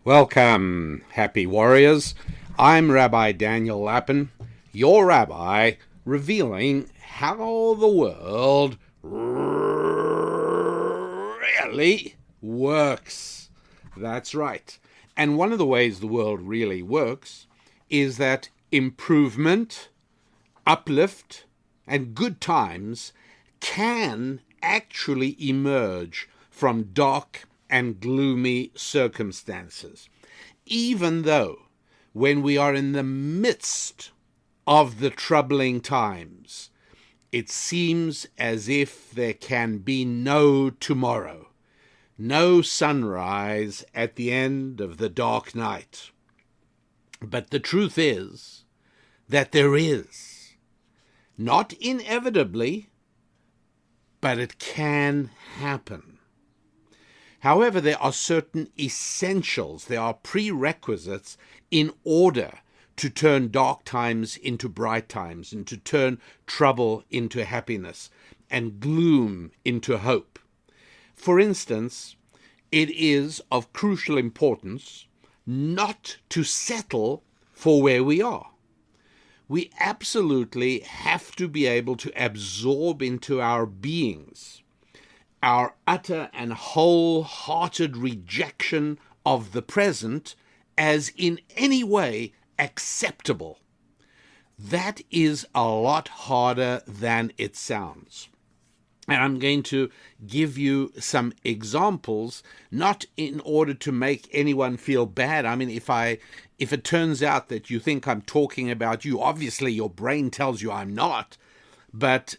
Welcome, happy warriors. I'm Rabbi Daniel Lappin, your rabbi, revealing how the world really works. That's right. And one of the ways the world really works is that improvement, uplift, and good times can actually emerge from dark and gloomy circumstances, even though when we are in the midst of the troubling times, it seems as if there can be no tomorrow, no sunrise at the end of the dark night. But the truth is that there is, not inevitably, but it can happen. However, there are certain essentials, there are prerequisites in order to turn dark times into bright times and to turn trouble into happiness and gloom into hope. For instance, it is of crucial importance not to settle for where we are. We absolutely have to be able to absorb into our beings our utter and wholehearted rejection of the present as in any way acceptable. That is a lot harder than it sounds. And I'm going to give you some examples, not in order to make anyone feel bad. I mean, if it turns out that you think I'm talking about you, obviously your brain tells you I'm not, but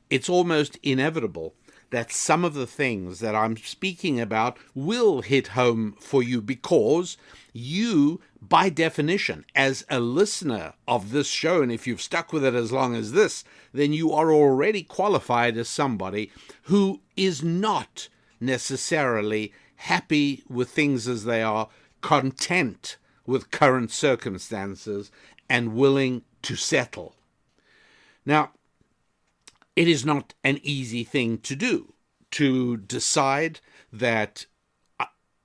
it's almost inevitable that some of the things that I'm speaking about will hit home for you because you, by definition, as a listener of this show, and if you've stuck with it as long as this, then you are already qualified as somebody who is not necessarily happy with things as they are, content with current circumstances, and willing to settle. Now, it is not an easy thing to do, to decide that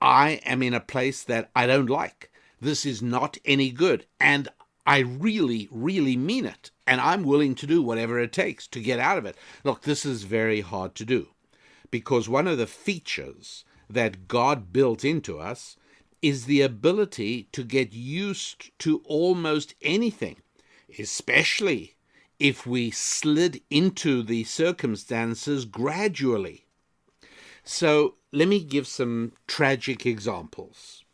I am in a place that I don't like. This is not any good, and I really, really mean it, and I'm willing to do whatever it takes to get out of it. Look, this is very hard to do, because one of the features that God built into us is the ability to get used to almost anything, especially if we slid into the circumstances gradually. So let me give some tragic examples.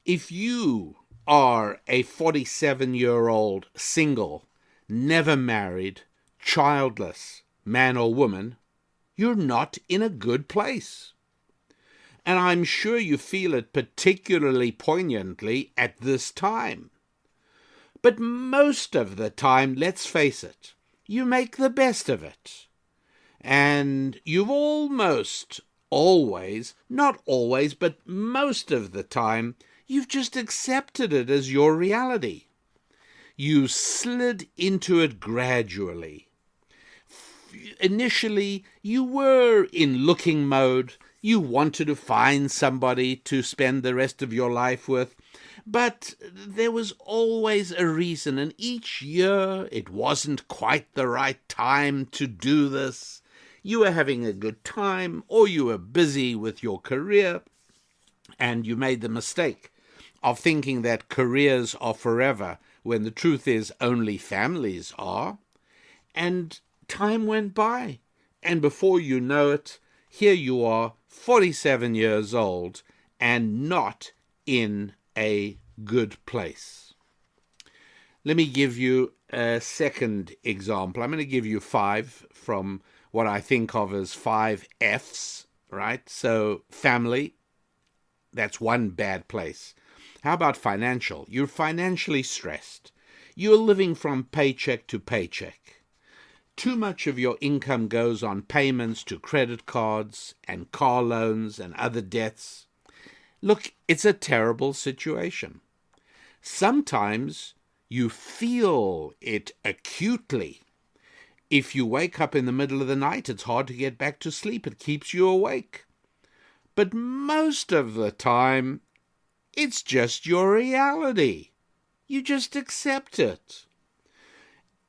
If you are a 47-year-old single, never married, childless man or woman, you're not in a good place. And I'm sure you feel it particularly poignantly at this time. But most of the time, let's face it, you make the best of it. And you've almost always, not always, but most of the time, you've just accepted it as your reality. You slid into it gradually. Initially, you were in looking mode. You wanted to find somebody to spend the rest of your life with. But there was always a reason, and each year it wasn't quite the right time to do this. You were having a good time, or you were busy with your career, and you made the mistake of thinking that careers are forever, when the truth is only families are. And time went by, and before you know it, here you are, 47 years old, and not in a good place. Let me give you a second example. I'm going to give you 5 from what I think of as 5 F's, right? So family, that's one bad place. How about financial? You're financially stressed. You're living from paycheck to paycheck. Too much of your income goes on payments to credit cards and car loans and other debts. Look, it's a terrible situation. Sometimes you feel it acutely. If you wake up in the middle of the night, it's hard to get back to sleep. It keeps you awake. But most of the time, It's just your reality. You just accept it.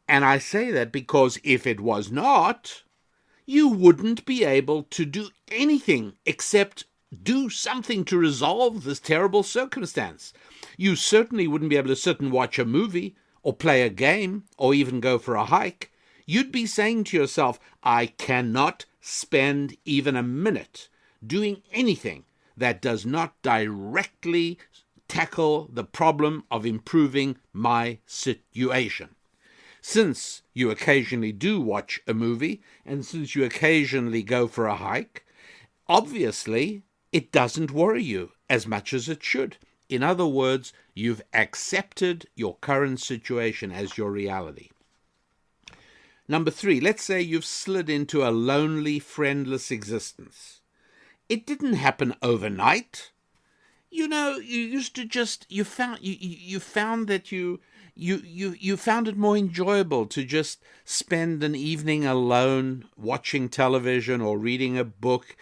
And I say that because if it was not, you wouldn't be able to do anything except do something to resolve this terrible circumstance. You certainly wouldn't be able to sit and watch a movie or play a game or even go for a hike. You'd be saying to yourself, I cannot spend even a minute doing anything that does not directly tackle the problem of improving my situation. Since you occasionally do watch a movie, and since you occasionally go for a hike, obviously it doesn't worry you as much as it should. In other words, you've accepted your current situation as your reality. Number 3, let's say you've slid into a lonely, friendless existence. It didn't happen overnight. You know, you used to just, you found that you found it more enjoyable to just spend an evening alone watching television or reading a book.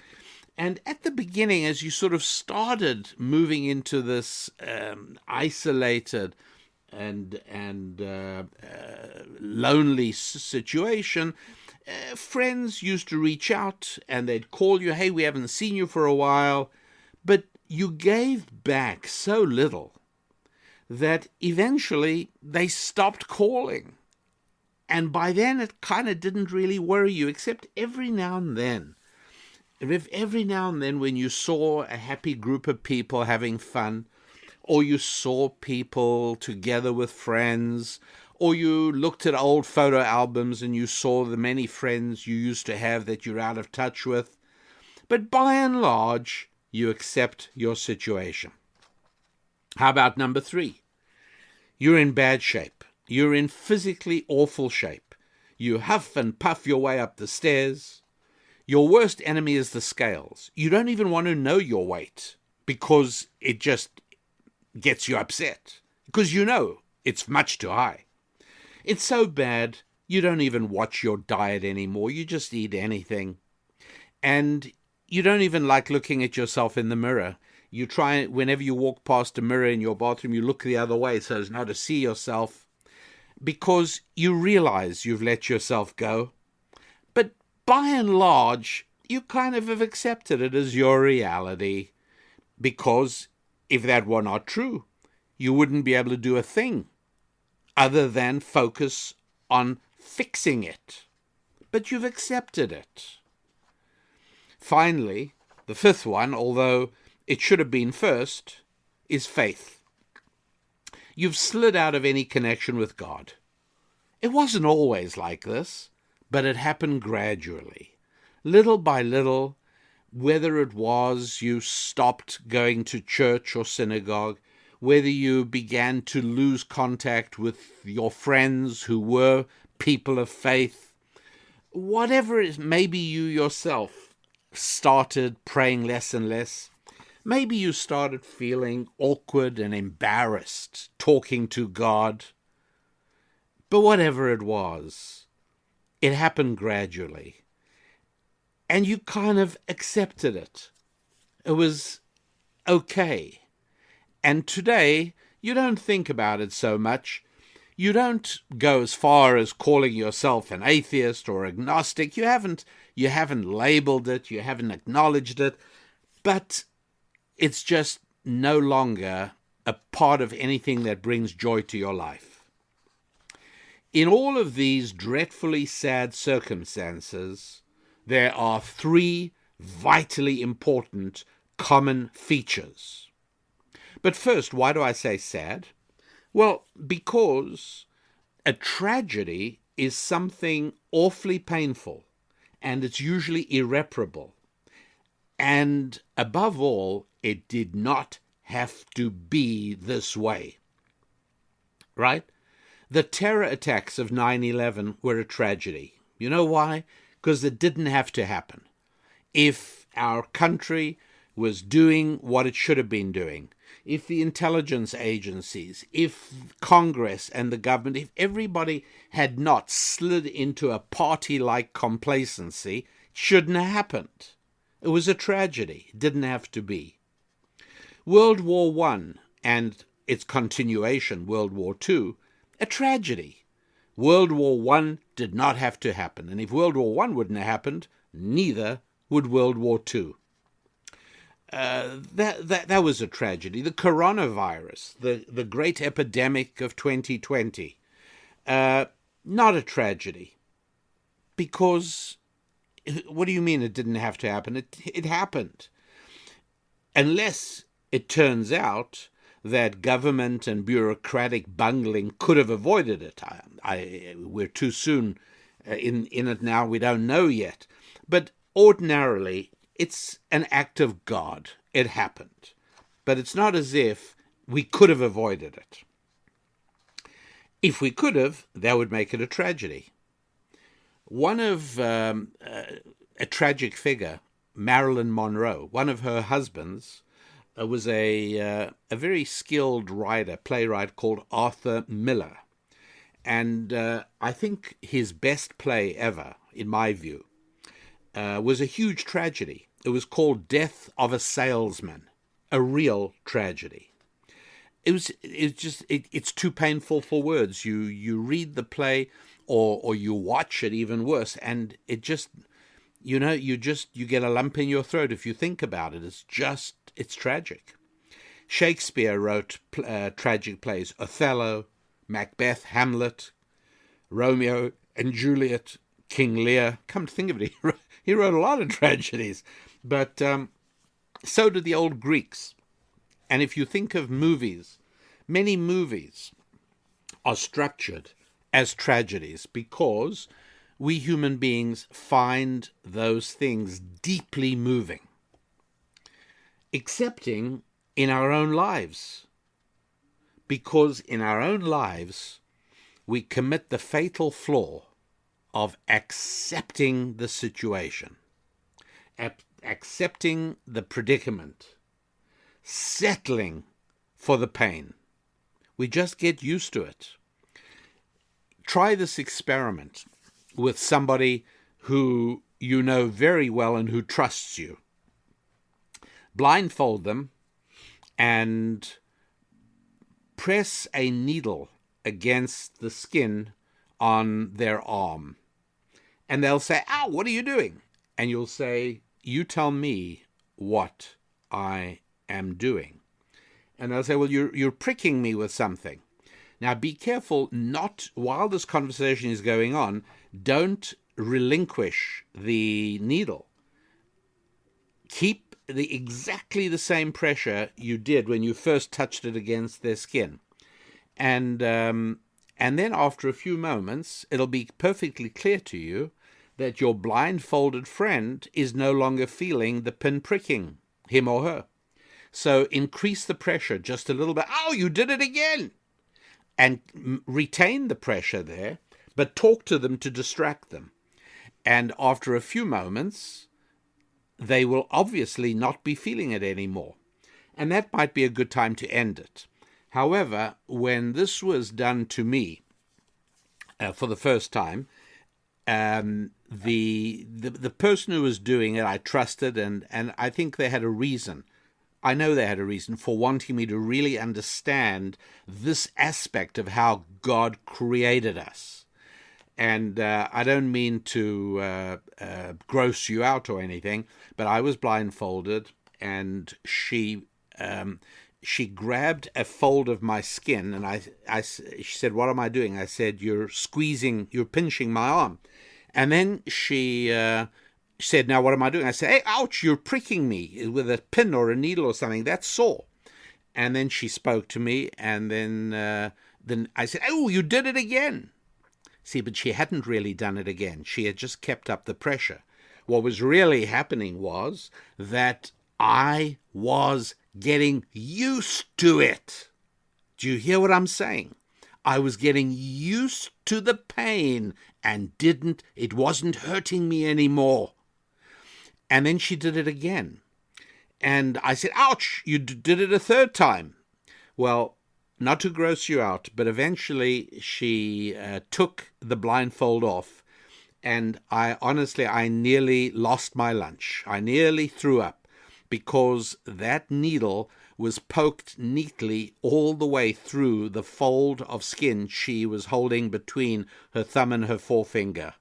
And at the beginning, as you sort of started moving into this isolated and lonely situation, friends used to reach out and they'd call you, hey, we haven't seen you for a while. But you gave back so little that eventually they stopped calling. And by then it kind of didn't really worry you, except every now and then. Every now and then when you saw a happy group of people having fun, or you saw people together with friends, or you looked at old photo albums and you saw the many friends you used to have that you're out of touch with. But by and large, you accept your situation. How about number 3? You're in bad shape. You're in physically awful shape. You huff and puff your way up the stairs. Your worst enemy is the scales. You don't even want to know your weight because it just gets you upset, because you know it's much too high. It's so bad, you don't even watch your diet anymore. You just eat anything. And you don't even like looking at yourself in the mirror. You try, whenever you walk past a mirror in your bathroom, you look the other way so as not to see yourself, because you realize you've let yourself go. But by and large, you kind of have accepted it as your reality, because if that were not true, you wouldn't be able to do a thing other than focus on fixing it. But you've accepted it. Finally, the 5th one, although it should have been first, is faith. You've slid out of any connection with God. It wasn't always like this, but it happened gradually. Little by little, whether it was you stopped going to church or synagogue, whether you began to lose contact with your friends who were people of faith, whatever it is, maybe you yourself started praying less and less. Maybe you started feeling awkward and embarrassed talking to God. But whatever it was, it happened gradually. And you kind of accepted it. It was okay. And today, you don't think about it so much. You don't go as far as calling yourself an atheist or agnostic. You haven't labeled it. You haven't acknowledged it. But it's just no longer a part of anything that brings joy to your life. In all of these dreadfully sad circumstances, there are 3 vitally important common features. But first, why do I say sad? Well, because a tragedy is something awfully painful, and it's usually irreparable. And above all, it did not have to be this way. Right? The terror attacks of 9/11 were a tragedy. You know why? Because it didn't have to happen. If our country was doing what it should have been doing, if the intelligence agencies, if Congress and the government, if everybody had not slid into a party-like complacency, it shouldn't have happened. It was a tragedy. It didn't have to be. World War One and its continuation, World War Two, a tragedy. World War One did not have to happen, and if World War One wouldn't have happened, neither would World War Two. That was a tragedy. The coronavirus, the great epidemic of 2020, not a tragedy. Because, what do you mean it didn't have to happen? It happened. Unless it turns out that government and bureaucratic bungling could have avoided it. We're too soon in it now, we don't know yet. But ordinarily, it's an act of God. It happened. But it's not as if we could have avoided it. If we could have, that would make it a tragedy. One of a tragic figure, Marilyn Monroe, one of her husbands, was a very skilled playwright called Arthur Miller. And I think his best play ever, in my view, was a huge tragedy. It was called Death of a Salesman, a real tragedy. It's too painful for words. You read the play or you watch it, even worse, and it just, you get a lump in your throat if you think about it. It's tragic. Shakespeare wrote tragic plays: Othello, Macbeth, Hamlet, Romeo and Juliet, King Lear. Come to think of it, he wrote a lot of tragedies. But so did the old Greeks. And if you think of movies, many movies are structured as tragedies because we human beings find those things deeply moving, excepting in our own lives. Because in our own lives, we commit the fatal flaw of accepting the situation, accepting the predicament, settling for the pain. We just get used to it. Try this experiment with somebody who you know very well and who trusts you. Blindfold them and press a needle against the skin on their arm. And they'll say, "Ow, what are you doing?" And you'll say, "You tell me what I am doing." And they'll say, "Well, you're pricking me with something." Now, be careful not, while this conversation is going on, don't relinquish the needle. Keep exactly the same pressure you did when you first touched it against their skin. And then after a few moments, it'll be perfectly clear to you that your blindfolded friend is no longer feeling the pin pricking him or her. So increase the pressure just a little bit. "Oh, you did it again!" And retain the pressure there, but talk to them to distract them. And after a few moments, they will obviously not be feeling it anymore. And that might be a good time to end it. However, when this was done to me for the first time, the person who was doing it, I trusted, and I think they had a reason. I know they had a reason for wanting me to really understand this aspect of how God created us. And I don't mean to gross you out or anything, but I was blindfolded, and she grabbed a fold of my skin, and she said, "What am I doing?" I said, "You're pinching my arm." And then she said, "Now what am I doing?" I said, "Hey, ouch, you're pricking me with a pin or a needle or something. That's sore." And then she spoke to me, and then I said, "Oh, you did it again." See, but she hadn't really done it again. She had just kept up the pressure. What was really happening was that I was getting used to it. Do you hear what I'm saying? I was getting used to the pain and it wasn't hurting me anymore. And then she did it again. And I said, "Ouch, you did it a third time." Well, not to gross you out, but eventually she took the blindfold off. And I nearly lost my lunch. I nearly threw up because that needle was poked neatly all the way through the fold of skin she was holding between her thumb and her forefinger.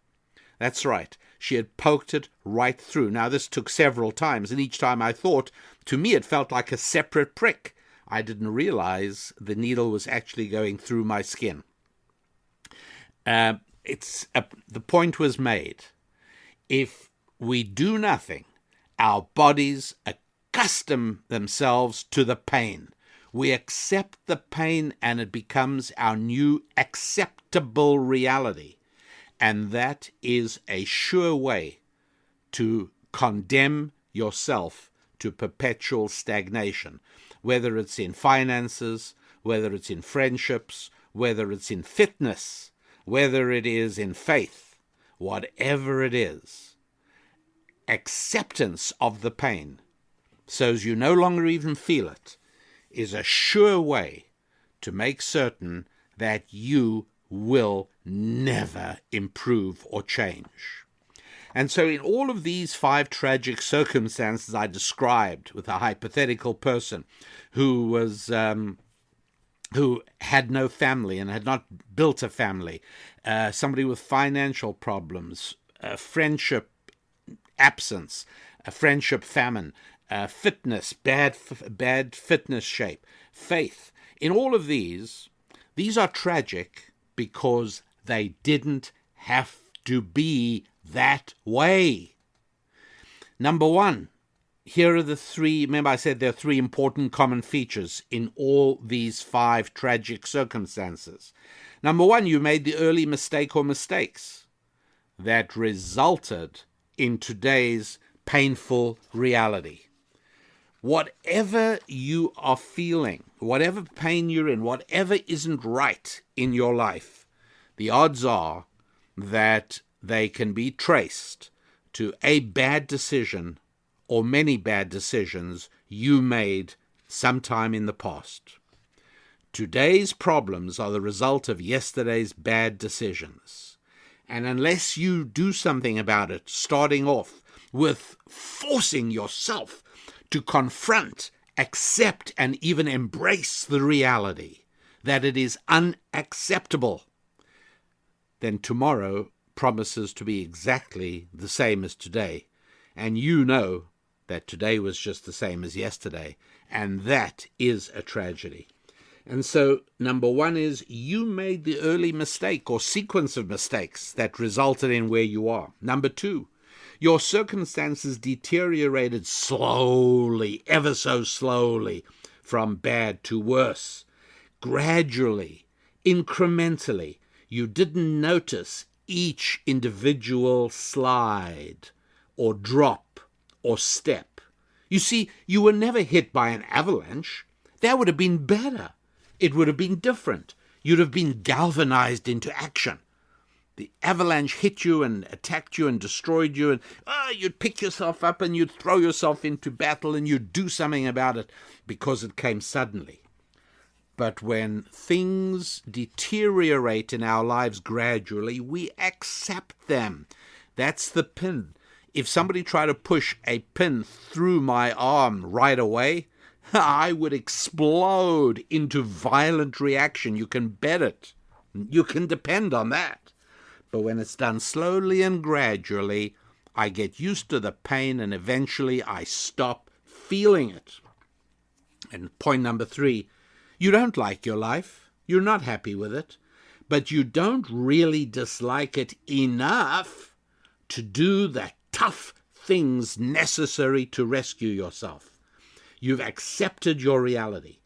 That's right. She had poked it right through. Now, this took several times, and each time I thought, to me, it felt like a separate prick. I didn't realize the needle was actually going through my skin. The point was made. If we do nothing, our bodies accustom themselves to the pain. We accept the pain, and it becomes our new acceptable reality. And that is a sure way to condemn yourself to perpetual stagnation, whether it's in finances, whether it's in friendships, whether it's in fitness, whether it is in faith, whatever it is. Acceptance of the pain, so as you no longer even feel it, is a sure way to make certain that you will never improve or change. And so in all of these 5 tragic circumstances I described, with a hypothetical person who had no family and had not built a family, somebody with financial problems, friendship absence, friendship famine, fitness, bad fitness shape, faith. In all of these are tragic because they didn't have to be that way. Number 1, here are the 3, remember I said there are 3 important common features in all these 5 tragic circumstances. Number 1, you made the early mistake or mistakes that resulted in today's painful reality. Whatever you are feeling, whatever pain you're in, whatever isn't right in your life, the odds are that they can be traced to a bad decision or many bad decisions you made sometime in the past. Today's problems are the result of yesterday's bad decisions. And unless you do something about it, starting off with forcing yourself to confront, accept, and even embrace the reality that it is unacceptable, then tomorrow promises to be exactly the same as today. And you know that today was just the same as yesterday. And that is a tragedy. And so, number 1 is you made the early mistake or sequence of mistakes that resulted in where you are. Number 2, your circumstances deteriorated slowly, ever so slowly, from bad to worse. Gradually, incrementally, you didn't notice each individual slide or drop or step. You see, you were never hit by an avalanche. That would have been better. It would have been different. You'd have been galvanized into action. The avalanche hit you and attacked you and destroyed you, and you'd pick yourself up and you'd throw yourself into battle and you'd do something about it because it came suddenly. But when things deteriorate in our lives gradually, we accept them. That's the pin. If somebody tried to push a pin through my arm right away, I would explode into violent reaction. You can bet it. You can depend on that. But when it's done slowly and gradually, I get used to the pain and eventually I stop feeling it. And point number 3, you don't like your life. You're not happy with it. But you don't really dislike it enough to do the tough things necessary to rescue yourself. You've accepted your reality.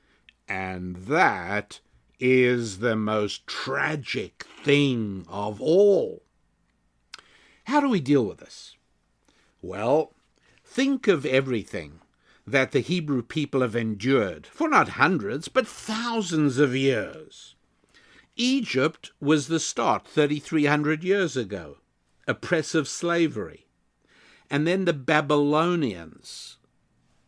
And that is the most tragic thing of all. How do we deal with this? Well, think of everything that the Hebrew people have endured for not hundreds, but thousands of years. Egypt was the start 3,300 years ago, oppressive slavery. And then the Babylonians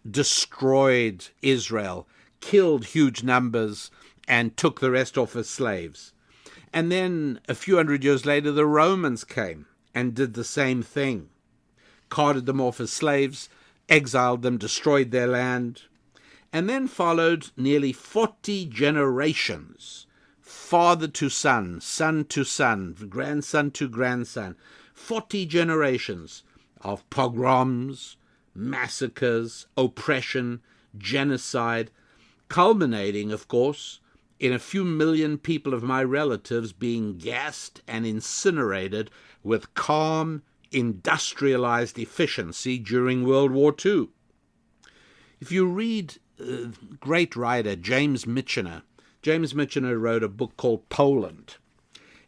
destroyed Israel, killed huge numbers, and took the rest off as slaves. And then a few hundred years later, the Romans came and did the same thing, carted them off as slaves, exiled them, destroyed their land. And then followed nearly 40 generations, father to son, son to son, grandson to grandson, 40 generations of pogroms, massacres, oppression, genocide, culminating, of course, in a few million people of my relatives being gassed and incinerated with calm, industrialized efficiency during World War II. If you read great writer James Michener wrote a book called Poland,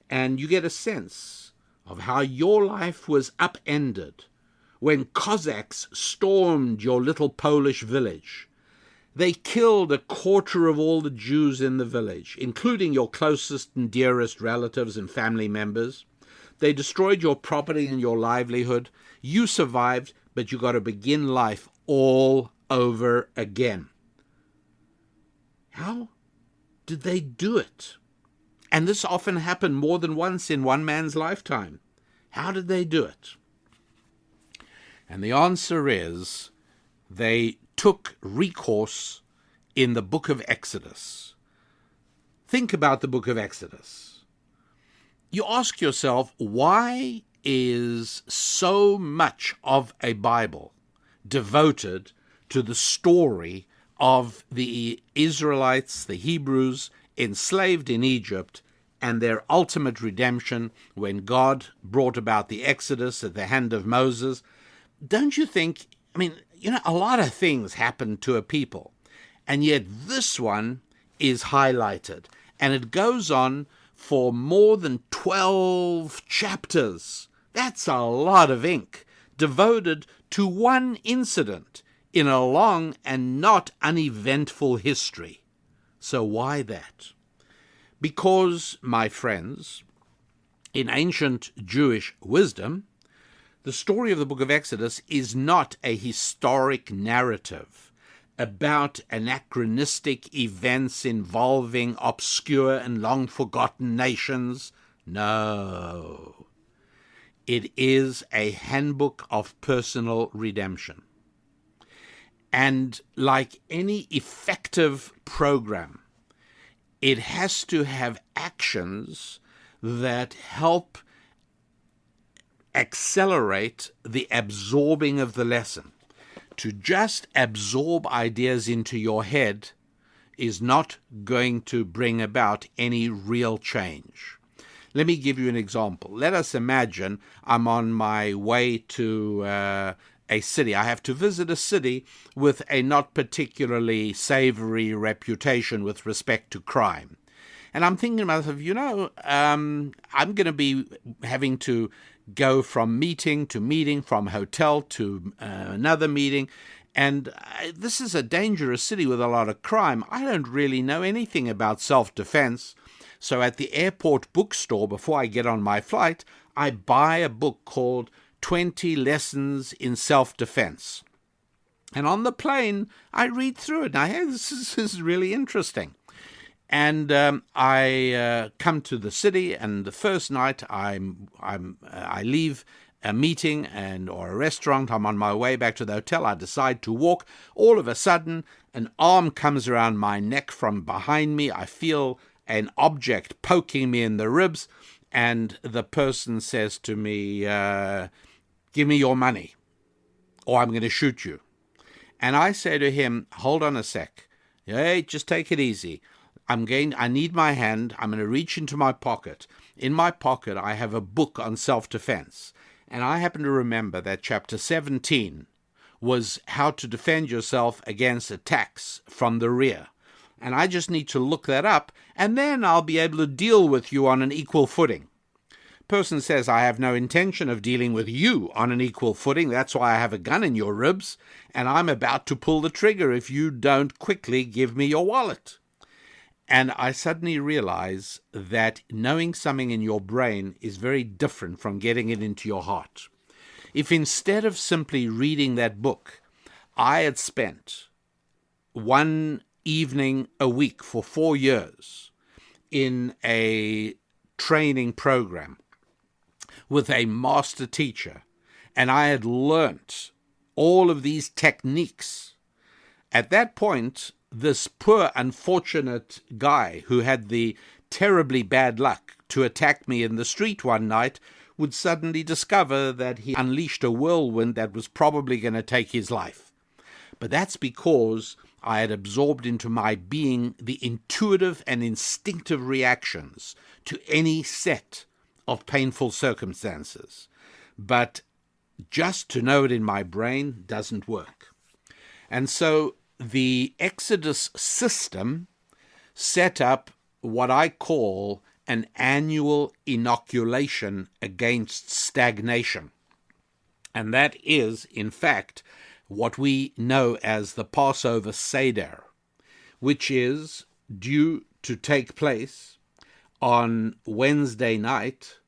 and you get a sense of how your life was upended when Cossacks stormed your little Polish village. They killed a quarter of all the Jews in the village, including your closest and dearest relatives and family members. They destroyed your property and your livelihood. You survived, but you got to begin life all over again. How did they do it? And this often happened more than once in one man's lifetime. How did they do it? And the answer is they took recourse in the book of Exodus. Think about the book of Exodus. You ask yourself, why is so much of a Bible devoted to the story of the Israelites, the Hebrews, enslaved in Egypt, and their ultimate redemption when God brought about the Exodus at the hand of Moses? Don't you think, a lot of things happen to a people, and yet this one is highlighted, and it goes on for more than 12 chapters. That's a lot of ink devoted to one incident in a long and not uneventful history. So why that? Because, my friends, in ancient Jewish wisdom, the story of the book of Exodus is not a historic narrative about anachronistic events involving obscure and long-forgotten nations. No. It is a handbook of personal redemption. And like any effective program, it has to have actions that help accelerate the absorbing of the lesson. To just absorb ideas into your head is not going to bring about any real change. Let me give you an example. Let us imagine I'm on my way to a city. I have to visit a city with a not particularly savory reputation with respect to crime. And I'm thinking to myself, I'm going to be having to go from meeting to meeting, from hotel to another meeting. And this is a dangerous city with a lot of crime. I don't really know anything about self-defense. So at the airport bookstore, before I get on my flight, I buy a book called 20 Lessons in Self-Defense. And on the plane, I read through it. And I hear this is really interesting. And I come to the city, and the first night I leave a meeting or a restaurant. I'm on my way back to the hotel. I decide to walk. All of a sudden, an arm comes around my neck from behind me. I feel an object poking me in the ribs, and the person says to me, "Give me your money, or I'm going to shoot you." And I say to him, "Hold on a sec. Hey, just take it easy. I need my hand. I'm going to reach into my pocket. In my pocket, I have a book on self-defense. And I happen to remember that chapter 17 was how to defend yourself against attacks from the rear. And I just need to look that up, and then I'll be able to deal with you on an equal footing." Person says, "I have no intention of dealing with you on an equal footing. That's why I have a gun in your ribs, and I'm about to pull the trigger if you don't quickly give me your wallet." And I suddenly realize that knowing something in your brain is very different from getting it into your heart. If instead of simply reading that book, I had spent one evening a week for 4 years in a training program with a master teacher, and I had learnt all of these techniques, at that point, this poor, unfortunate guy who had the terribly bad luck to attack me in the street one night would suddenly discover that he unleashed a whirlwind that was probably going to take his life. But that's because I had absorbed into my being the intuitive and instinctive reactions to any set of painful circumstances. But just to know it in my brain doesn't work. And so the Exodus system set up what I call an annual inoculation against stagnation. And that is, in fact, what we know as the Passover Seder, which is due to take place on Wednesday night,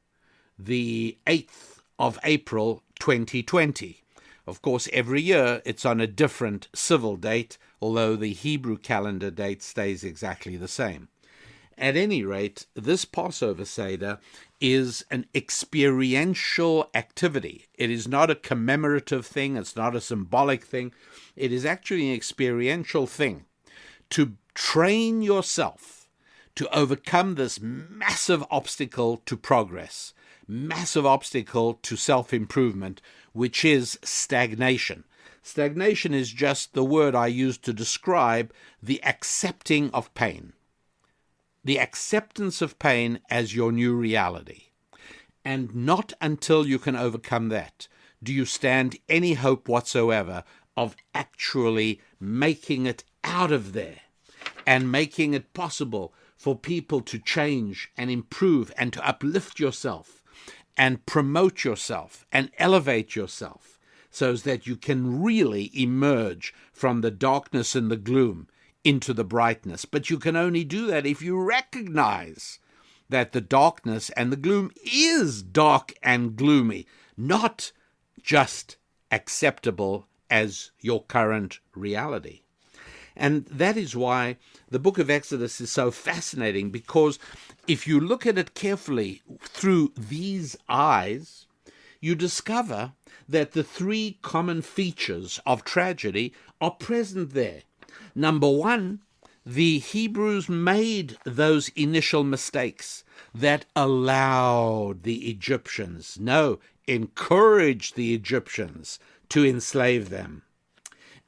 the 8th of April, 2020. Of course, every year it's on a different civil date, although the Hebrew calendar date stays exactly the same. At any rate, this Passover Seder is an experiential activity. It is not a commemorative thing. It's not a symbolic thing. It is actually an experiential thing to train yourself to overcome this massive obstacle to progress, massive obstacle to self-improvement, which is stagnation. Stagnation is just the word I use to describe the accepting of pain. The acceptance of pain as your new reality. And not until you can overcome that do you stand any hope whatsoever of actually making it out of there and making it possible for people to change and improve and to uplift yourself and promote yourself and elevate yourself so that you can really emerge from the darkness and the gloom into the brightness. But you can only do that if you recognize that the darkness and the gloom is dark and gloomy, not just acceptable as your current reality. And that is why the book of Exodus is so fascinating, because if you look at it carefully through these eyes, you discover that the three common features of tragedy are present there. Number one, the Hebrews made those initial mistakes that allowed the Egyptians, encouraged the Egyptians to enslave them.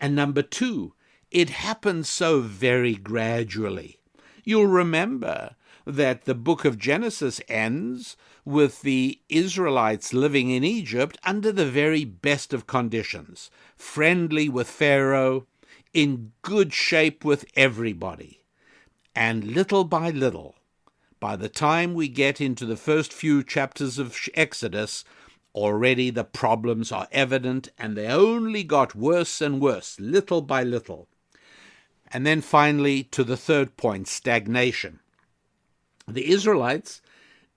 And number two, it happened so very gradually. You'll remember that the book of Genesis ends with the Israelites living in Egypt under the very best of conditions, friendly with Pharaoh, in good shape with everybody. And little by little, by the time we get into the first few chapters of Exodus, already the problems are evident, and they only got worse and worse, little by little. And then finally, to the third point, stagnation. The Israelites,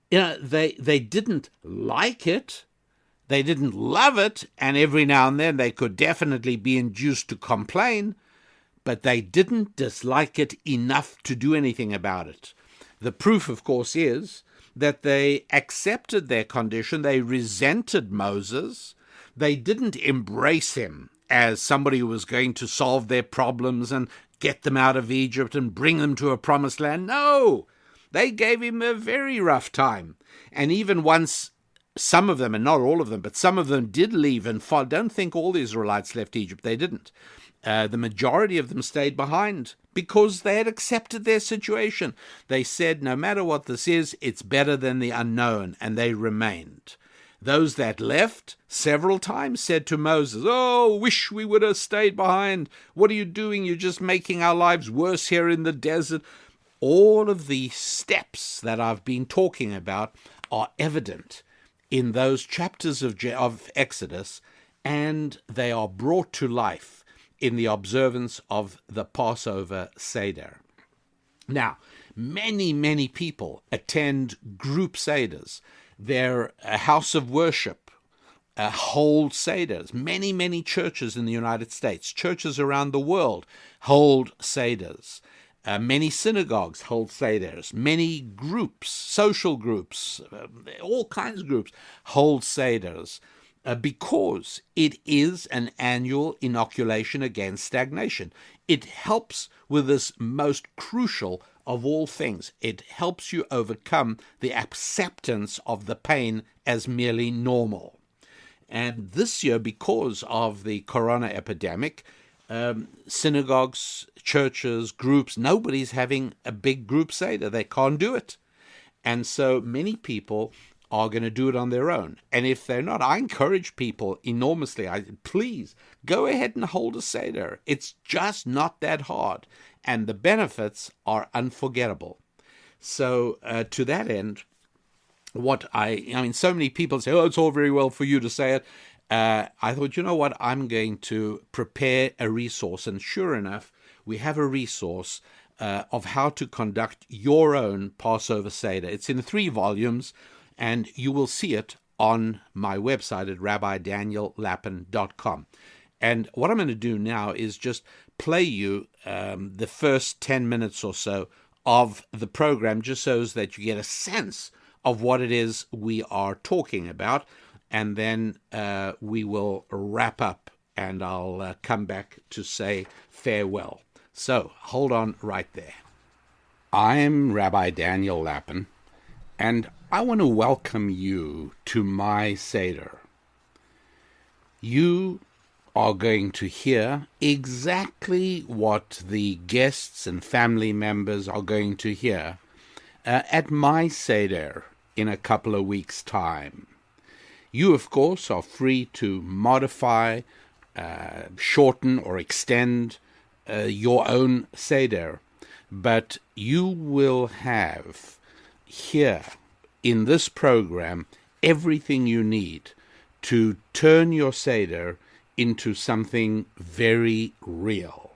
they didn't like it, they didn't love it, and every now and then they could definitely be induced to complain, but they didn't dislike it enough to do anything about it. The proof, of course, is that they accepted their condition. They resented Moses. They didn't embrace him as somebody who was going to solve their problems and get them out of Egypt and bring them to a promised land. No, they gave him a very rough time. And even once some of them, and not all of them, but some of them did leave and fall. Don't think all the Israelites left Egypt. They didn't. The majority of them stayed behind because they had accepted their situation. They said, no matter what this is, it's better than the unknown, and they remained. Those that left several times said to Moses, "Oh, wish we would have stayed behind. What are you doing? You're just making our lives worse here in the desert." All of the steps that I've been talking about are evident in those chapters of Exodus, and they are brought to life in the observance of the Passover Seder. Now, many, many people attend group Seders. They're a house of worship, hold Seders. Many, many churches in the United States, churches around the world hold Seders. Many synagogues hold Seders. Many groups, social groups, all kinds of groups hold Seders. because it is an annual inoculation against stagnation. It helps with this most crucial of all things. It helps you overcome the acceptance of the pain as merely normal. And this year, because of the corona epidemic, synagogues, churches, groups, nobody's having a big group Seder. They can't do it. And so many people are going to do it on their own. And if they're not, I encourage people enormously. Please go ahead and hold a Seder. It's just not that hard. And the benefits are unforgettable. So to that end, so many people say, oh, it's all very well for you to say it. I thought, you know what, I'm going to prepare a resource. And sure enough, we have a resource of how to conduct your own Passover Seder. It's in 3 volumes, and you will see it on my website at rabbidaniellapin.com. And what I'm going to do now is just play you the first 10 minutes or so of the program, just so that you get a sense of what it is we are talking about. And then we will wrap up, and I'll come back to say farewell. So hold on right there. I'm Rabbi Daniel Lapin, and I want to welcome you to my Seder. You are going to hear exactly what the guests and family members are going to hear at my Seder in a couple of weeks' time. You, of course, are free to modify, shorten, or extend your own Seder, but you will have here in this program everything you need to turn your Seder into something very real.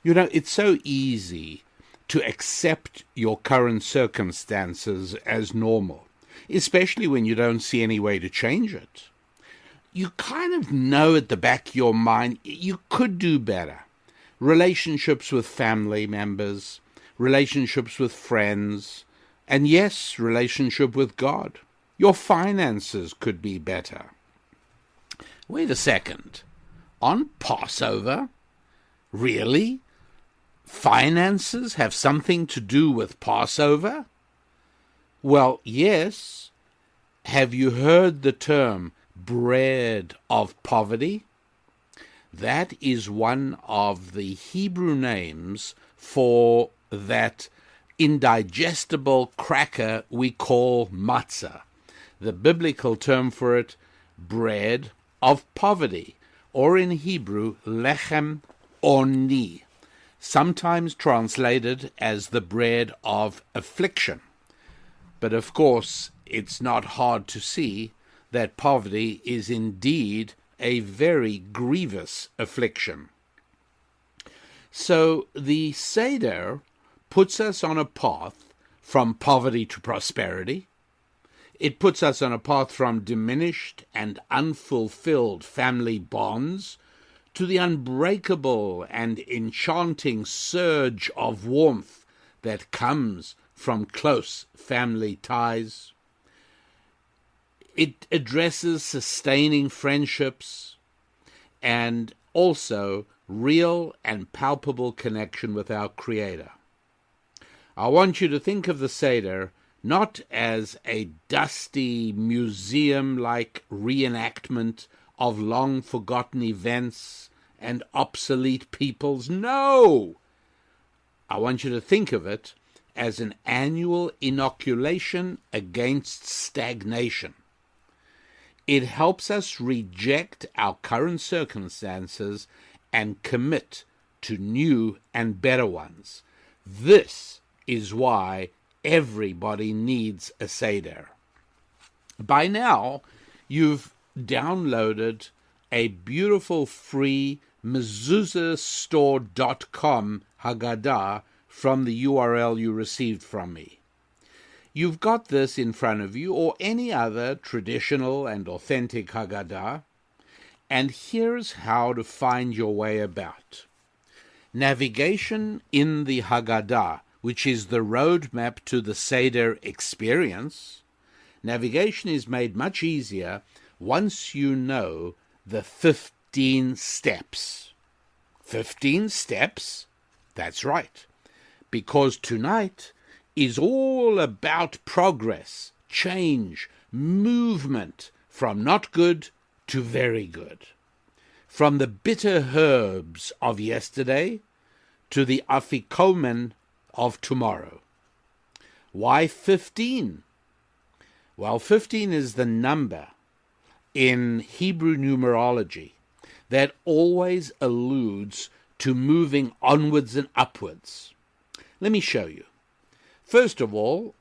You know, it's so easy to accept your current circumstances as normal, especially when you don't see any way to change it. You kind of know at the back of your mind you could do better. Relationships with family members, relationships with friends, and yes, relationship with God. Your finances could be better. Wait a second. On Passover? Really? Finances have something to do with Passover? Well, yes. Have you heard the term bread of poverty? That is one of the Hebrew names for that indigestible cracker we call matzah. The biblical term for it, bread of poverty, or in Hebrew, lechem oni, sometimes translated as the bread of affliction. But of course, it's not hard to see that poverty is indeed a very grievous affliction. So the Seder puts us on a path from poverty to prosperity. It puts us on a path from diminished and unfulfilled family bonds to the unbreakable and enchanting surge of warmth that comes from close family ties. It addresses sustaining friendships and also real and palpable connection with our Creator. I want you to think of the Seder not as a dusty museum-like reenactment of long-forgotten events and obsolete peoples. No! I want you to think of it as an annual inoculation against stagnation. It helps us reject our current circumstances and commit to new and better ones. This is why everybody needs a Seder. By now, you've downloaded a beautiful free mezuzahstore.com Haggadah from the URL you received from me. You've got this in front of you, or any other traditional and authentic Haggadah, and here's how to find your way about. Navigation in the Haggadah, which is the roadmap to the Seder experience. Navigation is made much easier once you know the 15 steps. 15 steps? That's right. Because tonight is all about progress, change, movement from not good to very good. From the bitter herbs of yesterday to the afikomen of tomorrow. Why 15? Well, 15 is the number in Hebrew numerology that always alludes to moving onwards and upwards. Let me show you. First of all,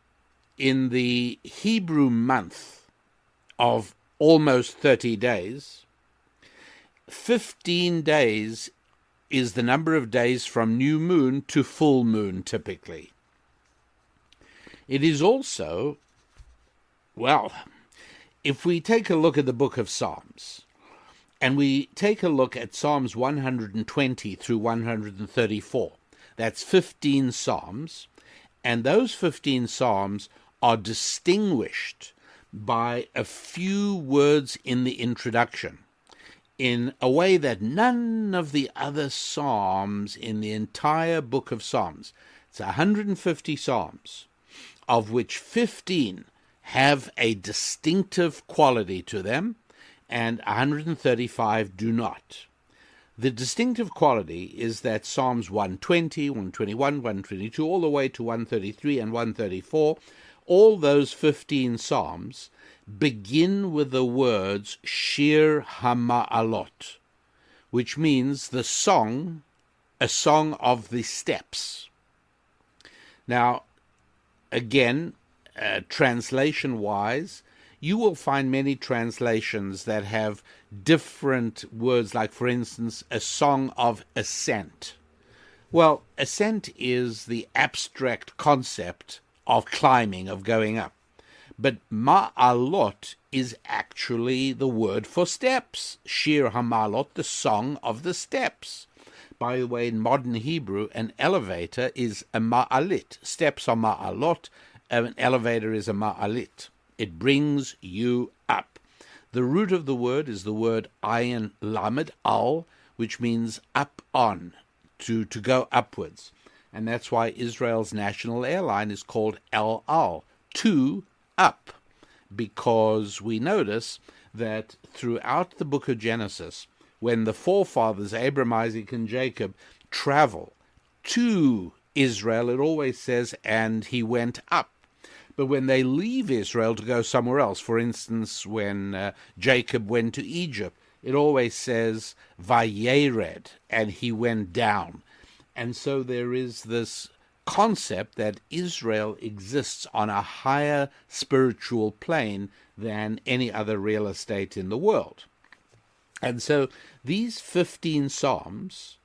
in the Hebrew month of almost 30 days, 15 days is the number of days from new moon to full moon, typically. It is also, well, if we take a look at the book of Psalms, and we take a look at Psalms 120 through 134, that's 15 Psalms, and those 15 Psalms are distinguished by a few words in the introduction, in a way that none of the other Psalms in the entire book of Psalms, it's 150 Psalms, of which 15 have a distinctive quality to them, and 135 do not. The distinctive quality is that Psalms 120, 121, 122, all the way to 133 and 134, all those 15 Psalms begin with the words Shir HaMa'alot, which means the song, a song of the steps. Now, again, translation-wise, you will find many translations that have different words, like, for instance, a song of ascent. Well, ascent is the abstract concept of climbing, of going up. But ma'alot is actually the word for steps. Shir HaMa'alot, the song of the steps. By the way, in modern Hebrew, an elevator is a ma'alit. Steps are ma'alot. An elevator is a ma'alit. It brings you up. The root of the word is the word ayin lamed al, which means up on, to go upwards. And that's why Israel's national airline is called El Al, to up, because we notice that throughout the book of Genesis, when the forefathers, Abraham, Isaac, and Jacob, travel to Israel, it always says, and he went up. But when they leave Israel to go somewhere else, for instance, when Jacob went to Egypt, it always says, Vayered, and he went down. And so there is this concept that Israel exists on a higher spiritual plane than any other real estate in the world. And so these 15 Psalms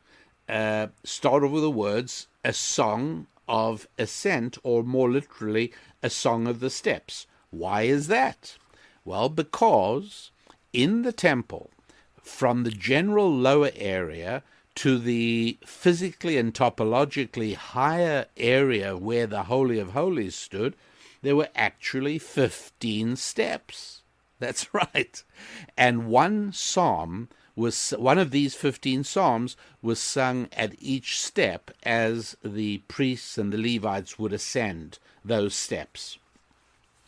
start off with the words, a song of ascent, or more literally, a song of the steps. Why is that? Well, because in the temple, from the general lower area to the physically and topologically higher area where the Holy of Holies stood, there were actually 15 steps. That's right. And one of these 15 psalms was sung at each step as the priests and the Levites would ascend those steps.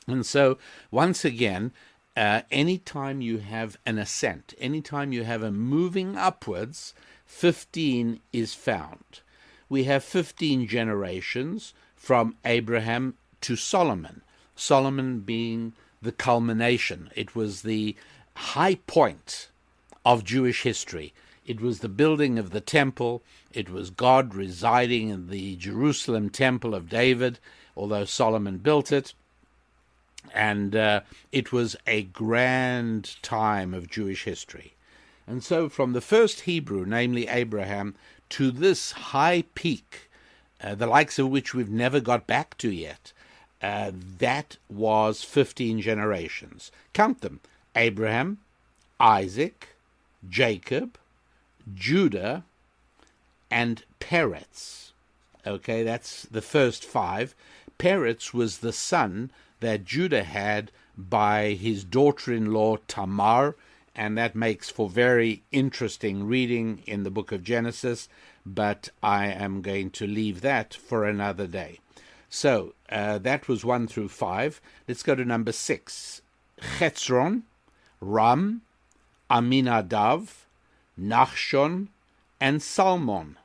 And so, once again, anytime you have an ascent, anytime you have a moving upwards, 15 is found. We have 15 generations from Abraham to Solomon, Solomon being the culmination. It was the high point of Jewish history. It was the building of the temple. It was God residing in the Jerusalem temple of David, although Solomon built it. And it was a grand time of Jewish history. And so from the first Hebrew, namely Abraham, to this high peak, the likes of which we've never got back to yet, that was 15 generations. Count them: Abraham, Isaac, Jacob, Judah, and Peretz. Okay, that's the first 5. Peretz was the son that Judah had by his daughter-in-law Tamar, and that makes for very interesting reading in the book of Genesis, but I am going to leave that for another day. So that was 1 through 5. Let's go to number 6. Chetzron, Ram, Aminadav, Nachshon, and Salmon.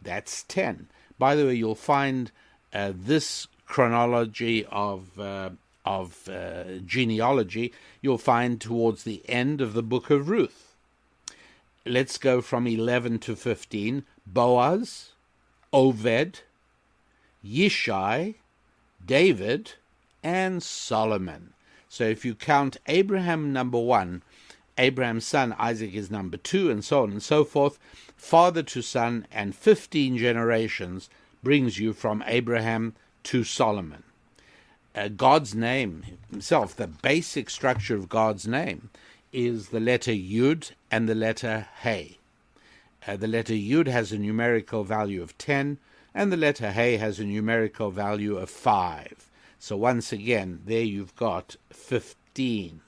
That's 10. By the way, you'll find this chronology of genealogy you'll find towards the end of the book of Ruth. Let's go from 11 to 15. Boaz, Oved, Yishai, David, and Solomon. So if you count Abraham number 1, Abraham's son Isaac is number 2, and so on and so forth, father to son, and 15 generations brings you from Abraham to Solomon. God's name himself, the basic structure of God's name, is the letter Yud and the letter He. The letter Yud has a numerical value of 10, and the letter He has a numerical value of 5. So once again, there you've got 15.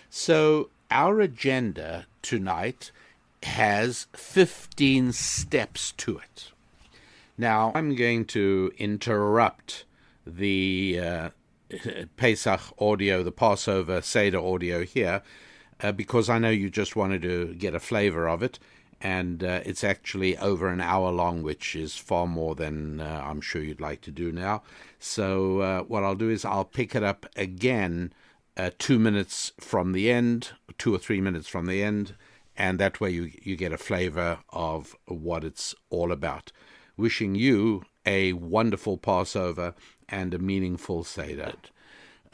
So our agenda tonight has 15 steps to it. Now, I'm going to interrupt the Pesach audio, the Passover Seder audio here, because I know you just wanted to get a flavor of it, and it's actually over an hour long, which is far more than I'm sure you'd like to do now. So what I'll do is I'll pick it up again 2 minutes from the end, 2 or 3 minutes from the end, and that way you get a flavor of what it's all about. Wishing you a wonderful Passover and a meaningful Seder.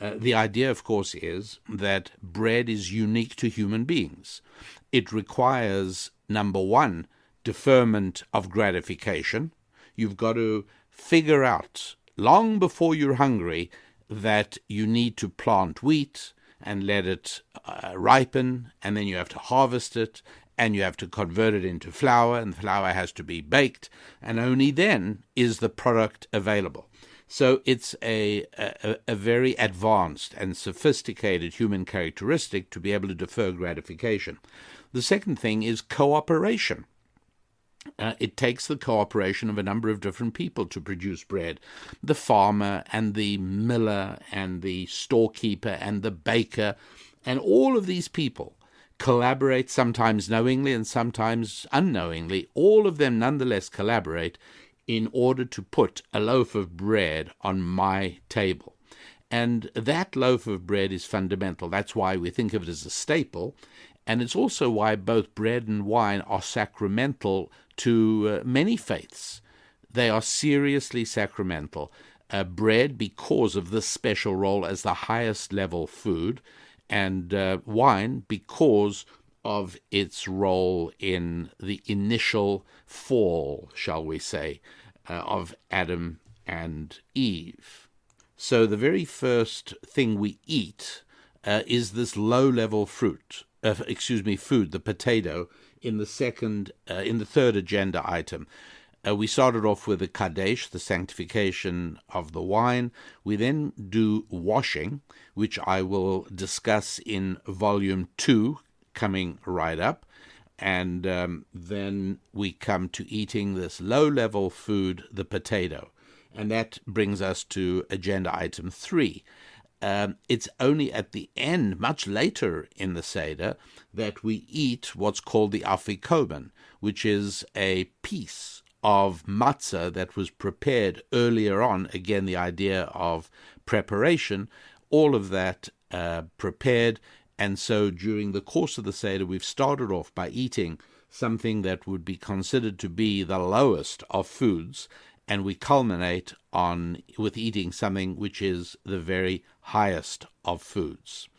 The idea, of course, is that bread is unique to human beings. It requires, number 1, deferment of gratification. You've got to figure out, long before you're hungry, that you need to plant wheat and let it ripen, and then you have to harvest it, and you have to convert it into flour, and the flour has to be baked, and only then is the product available. So it's a very advanced and sophisticated human characteristic to be able to defer gratification. The second thing is cooperation. It takes the cooperation of a number of different people to produce bread. The farmer and the miller and the storekeeper and the baker, and all of these people collaborate, sometimes knowingly and sometimes unknowingly. All of them nonetheless collaborate in order to put a loaf of bread on my table. And that loaf of bread is fundamental. That's why we think of it as a staple. And it's also why both bread and wine are sacramental to many faiths. They are seriously sacramental. Bread, because of this special role as the highest level food, and wine, because of its role in the initial fall, shall we say, of Adam and Eve. So the very first thing we eat is this low-level food, the potato, in the third agenda item. We started off with the Kadesh, the sanctification of the wine. We then do washing, which I will discuss in volume 2, coming right up. And then we come to eating this low-level food, the potato. And that brings us to agenda item 3. It's only at the end, much later in the Seder, that we eat what's called the afikomen, which is a piece of matzah that was prepared earlier on. Again, the idea of preparation, all of that prepared. And so during the course of the Seder, we've started off by eating something that would be considered to be the lowest of foods, and we culminate with eating something which is the very highest of foods.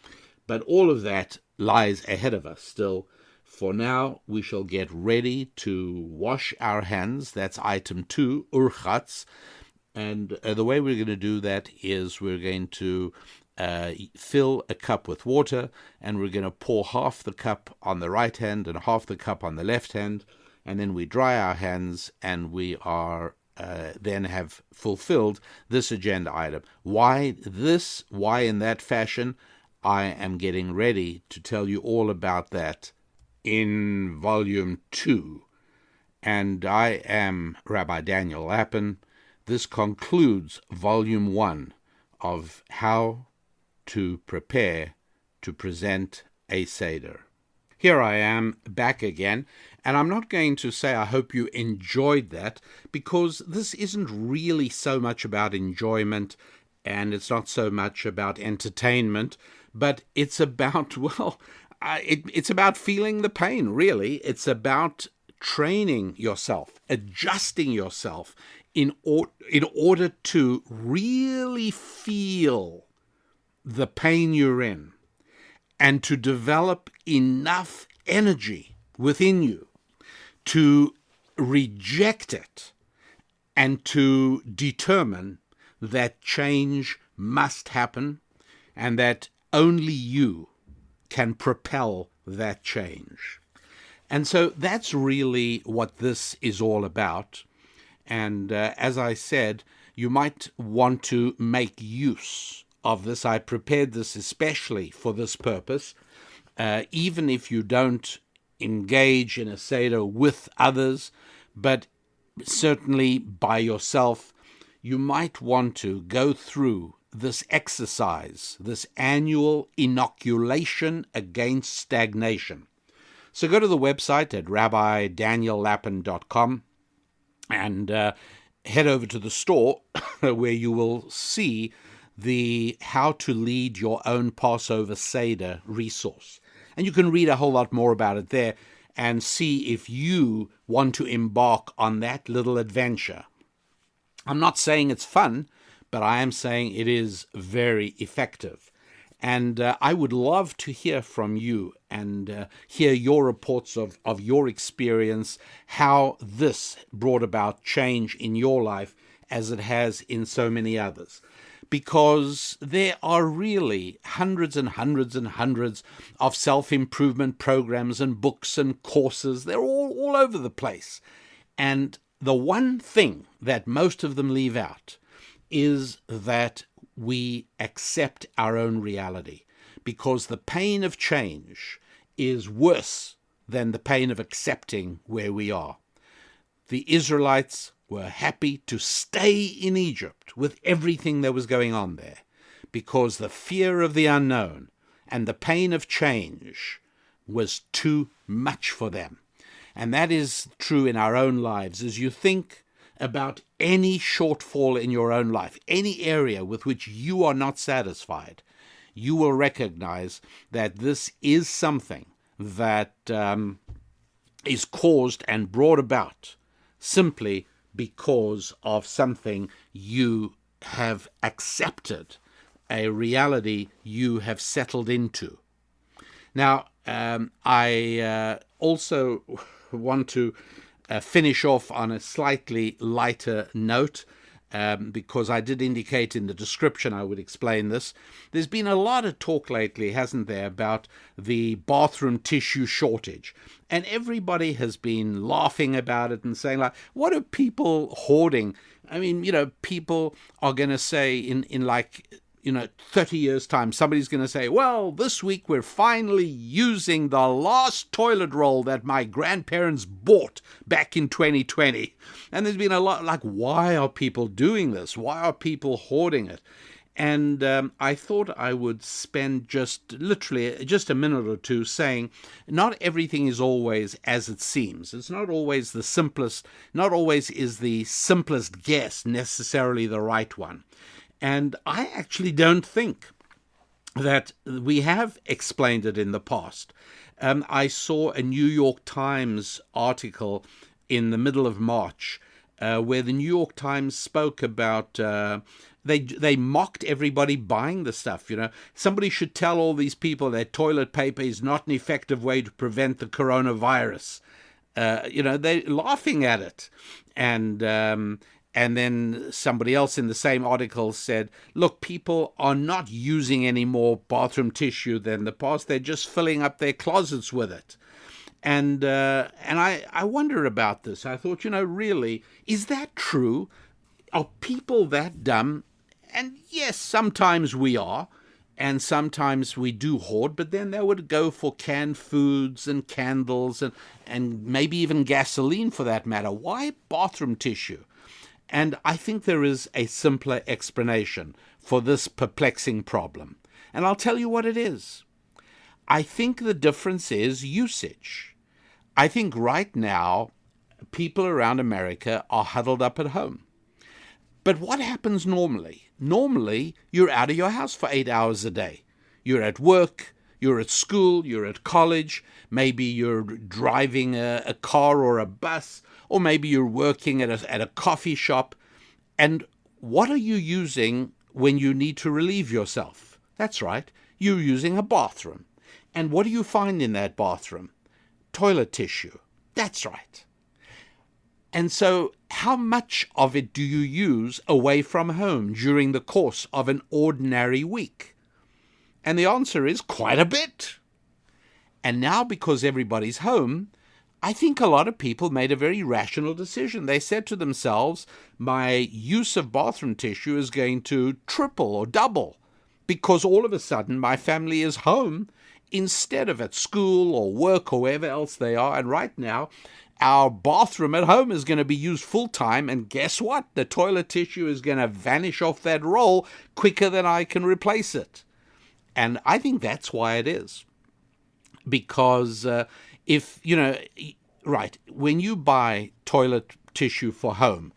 But all of that lies ahead of us still. For now, we shall get ready to wash our hands. That's item 2, urchatz. And the way we're going to do that is we're going to fill a cup with water, and we're going to pour half the cup on the right hand and half the cup on the left hand, and then we dry our hands, and we are then have fulfilled this agenda item. Why this? Why in that fashion? I am getting ready to tell you all about that in Volume 2. And I am Rabbi Daniel Lappin. This concludes Volume 1 of How to Prepare to Present a Seder. Here I am back again, and I'm not going to say I hope you enjoyed that, because this isn't really so much about enjoyment, and it's not so much about entertainment, but it's about, it's about feeling the pain, really. It's about training yourself, adjusting yourself in order to really feel the pain you're in, and to develop enough energy within you to reject it and to determine that change must happen and that only you can propel that change. And so that's really what this is all about. And as I said, you might want to make use of this. I prepared this especially for this purpose. Even if you don't engage in a Seder with others, but certainly by yourself, you might want to go through this exercise, this annual inoculation against stagnation. So go to the website at rabbidaniellapin.com and head over to the store where you will see the How to Lead Your Own Passover Seder resource. And you can read a whole lot more about it there and see if you want to embark on that little adventure. I'm not saying it's fun, but I am saying it is very effective. And I would love to hear from you and hear your reports of your experience, how this brought about change in your life as it has in so many others. Because there are really hundreds and hundreds and hundreds of self-improvement programs and books and courses. They're all over the place. And the one thing that most of them leave out is that we accept our own reality, because the pain of change is worse than the pain of accepting where we are. The Israelites were happy to stay in Egypt with everything that was going on there, because the fear of the unknown and the pain of change was too much for them. And that is true in our own lives. As you think about any shortfall in your own life, any area with which you are not satisfied, you will recognize that this is something that is caused and brought about simply because of something you have accepted, a reality you have settled into. Now, I also want to finish off on a slightly lighter note, because I did indicate in the description I would explain this. There's been a lot of talk lately, hasn't there, about the bathroom tissue shortage. And everybody has been laughing about it and saying, like, what are people hoarding? I mean, people are going to say in 30 years' time, somebody's going to say, well, this week we're finally using the last toilet roll that my grandparents bought back in 2020. And there's been a lot, like, why are people doing this? Why are people hoarding it? And I thought I would spend just a minute or two saying not everything is always as it seems. It's not always the simplest, not always is the simplest guess necessarily the right one. And I actually don't think that we have explained it in the past. I saw a New York Times article in the middle of March where the New York Times spoke about they mocked everybody buying the stuff. Somebody should tell all these people that toilet paper is not an effective way to prevent the coronavirus. They're laughing at it. And then somebody else in the same article said, look, people are not using any more bathroom tissue than the past. They're just filling up their closets with it. And I wonder about this. I thought, really, is that true? Are people that dumb? And yes, sometimes we are, and sometimes we do hoard, but then they would go for canned foods and candles and maybe even gasoline for that matter. Why bathroom tissue? And I think there is a simpler explanation for this perplexing problem. And I'll tell you what it is. I think the difference is usage. I think right now, people around America are huddled up at home. But what happens normally? Normally, you're out of your house for 8 hours a day. You're at work, you're at school, you're at college, maybe you're driving a car or a bus, or maybe you're working at a coffee shop. And what are you using when you need to relieve yourself? That's right, you're using a bathroom. And what do you find in that bathroom? Toilet tissue. That's right. And so how much of it do you use away from home during the course of an ordinary week? And the answer is quite a bit. And now, because everybody's home, I think a lot of people made a very rational decision. They said to themselves, my use of bathroom tissue is going to triple or double because all of a sudden my family is home instead of at school or work or wherever else they are. And right now, our bathroom at home is going to be used full time. And guess what? The toilet tissue is going to vanish off that roll quicker than I can replace it. And I think that's why it is. Because when you buy toilet tissue for home,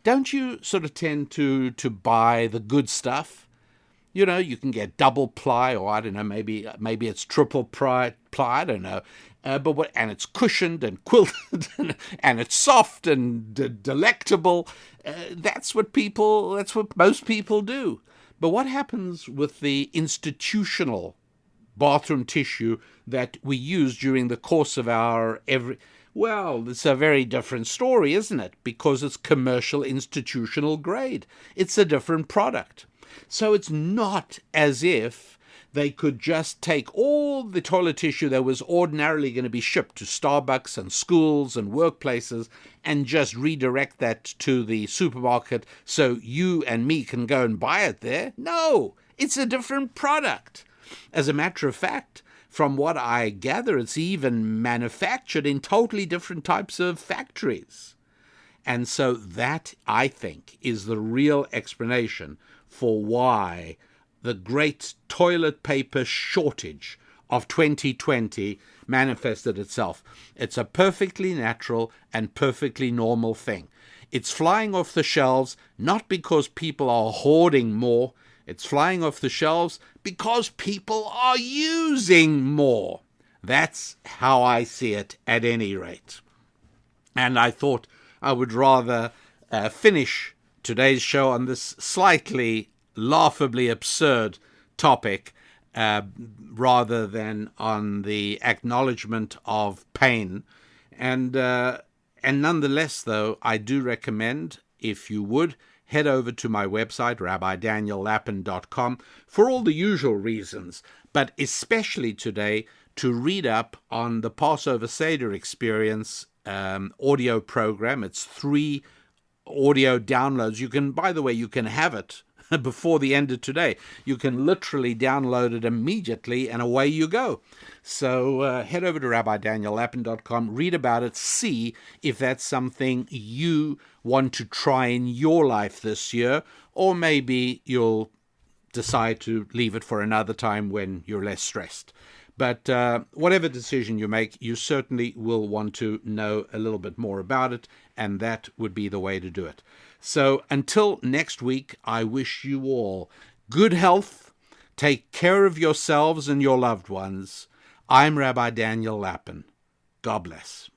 don't you sort of tend to buy the good stuff? You can get double ply, or I don't know, maybe it's triple ply, I don't know. And it's cushioned and quilted and it's soft and delectable. That's what most people do. But what happens with the institutional bathroom tissue that we use during the course of our well, it's a very different story, isn't it? Because it's commercial institutional grade. It's a different product. So it's not as if they could just take all the toilet tissue that was ordinarily going to be shipped to Starbucks and schools and workplaces and just redirect that to the supermarket so you and me can go and buy it there. No, it's a different product. As a matter of fact, from what I gather, it's even manufactured in totally different types of factories. And so that, I think, is the real explanation for why the great toilet paper shortage of 2020 manifested itself. It's a perfectly natural and perfectly normal thing. It's flying off the shelves not because people are hoarding more. It's flying off the shelves because people are using more. That's how I see it at any rate. And I thought I would rather finish today's show on this slightly laughably absurd topic rather than on the acknowledgement of pain. And nonetheless, though, I do recommend, if you would, head over to my website, rabbidaniellapin.com, for all the usual reasons, but especially today to read up on the Passover Seder experience audio program. It's 3 audio downloads. You can, by the way, you can have it before the end of today. You can literally download it immediately and away you go. So head over to rabbidaniellapin.com, read about it, see if that's something you want to try in your life this year, or maybe you'll decide to leave it for another time when you're less stressed. But whatever decision you make, you certainly will want to know a little bit more about it, and that would be the way to do it. So until next week, I wish you all good health. Take care of yourselves and your loved ones. I'm Rabbi Daniel Lapin. God bless.